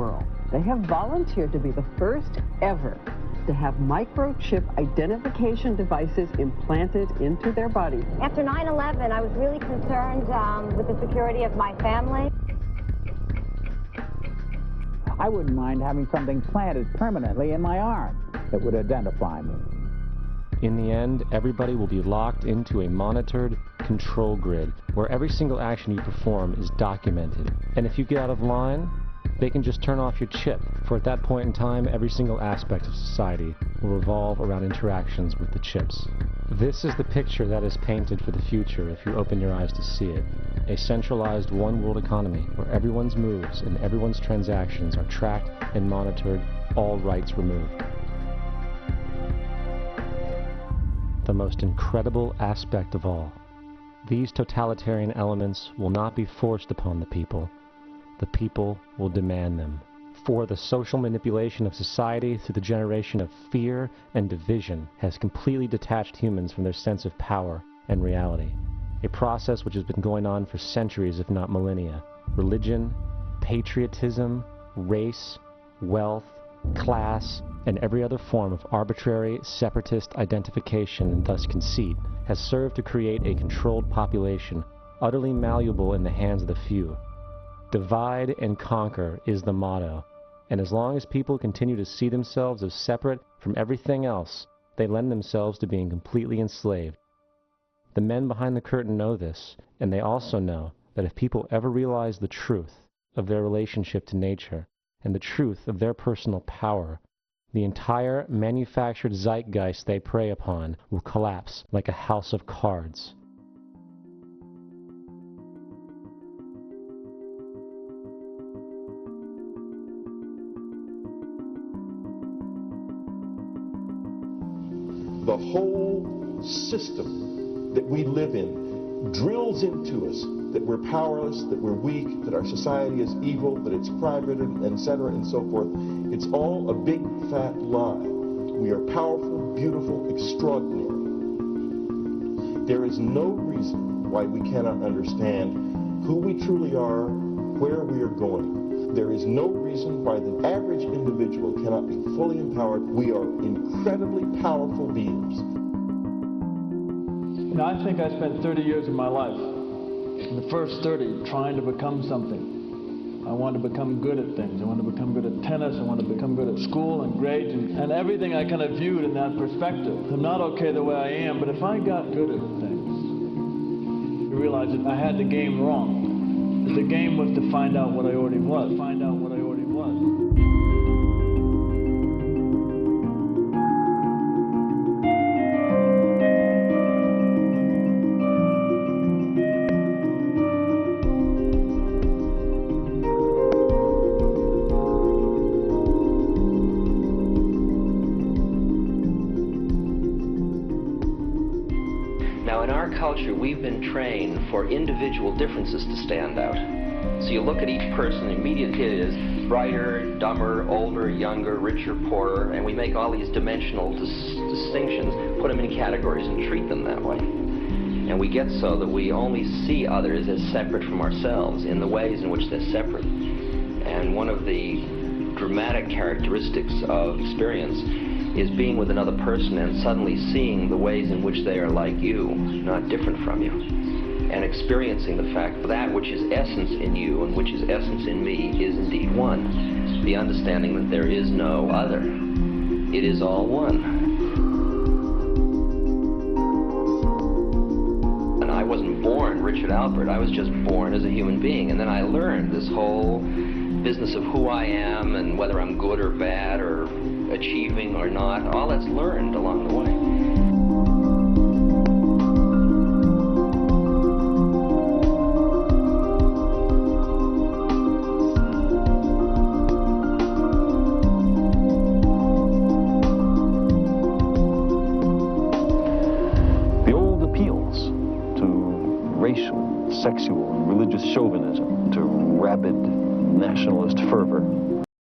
world. They have volunteered to be the first ever to have microchip identification devices implanted into their body. After 9/11, I was really concerned with the security of my family. I wouldn't mind having something planted permanently in my arm that would identify me. In the end, everybody will be locked into a monitored control grid where every single action you perform is documented. And if you get out of line, they can just turn off your chip, for at that point in time, every single aspect of society will revolve around interactions with the chips. This is the picture that is painted for the future if you open your eyes to see it. A centralized one-world economy where everyone's moves and everyone's transactions are tracked and monitored, all rights removed. The most incredible aspect of all, these totalitarian elements will not be forced upon the people will demand them. For the social manipulation of society through the generation of fear and division has completely detached humans from their sense of power and reality. A process which has been going on for centuries, if not millennia. Religion, patriotism, race, wealth, class, and every other form of arbitrary, separatist identification and thus conceit has served to create a controlled population, utterly malleable in the hands of the few. Divide and conquer is the motto, and as long as people continue to see themselves as separate from everything else, they lend themselves to being completely enslaved. The men behind the curtain know this, and they also know that if people ever realize the truth of their relationship to nature and the truth of their personal power, the entire manufactured zeitgeist they prey upon will collapse like a house of cards. The whole system that we live in drills into us that we're powerless, that we're weak, that our society is evil, that it's crime-ridden, etc., and so forth. It's all a big, fat lie. We are powerful, beautiful, extraordinary. There is no reason why we cannot understand who we truly are, where we are going. There is no reason why the average individual cannot be fully empowered. We are incredibly powerful beings. You know, I think I spent 30 years of my life, the first 30, trying to become something. I wanted to become good at things. I wanted to become good at tennis. I wanted to become good at school and grades and everything I kind of viewed in that perspective. I'm not okay the way I am, but if I got good at things, I realized that I had the game wrong. The game was to find out what I already was. Find out what I already was. Now, in our culture, we've been trained for individual differences to stand out. So you look at each person, immediately it is brighter, dumber, older, younger, richer, poorer, and we make all these dimensional distinctions, put them in categories and treat them that way. And we get so that we only see others as separate from ourselves in the ways in which they're separate. And one of the dramatic characteristics of experience is being with another person and suddenly seeing the ways in which they are like you, not different from you, and experiencing the fact that that which is essence in you and which is essence in me is indeed one. The understanding that there is no other. It is all one. And I wasn't born Richard Albert, I was just born as a human being, and then I learned this whole business of who I am and whether I'm good or bad or achieving or not. All that's learned along the way. The old appeals to racial, sexual, and religious chauvinism, to rabid nationalist fervor,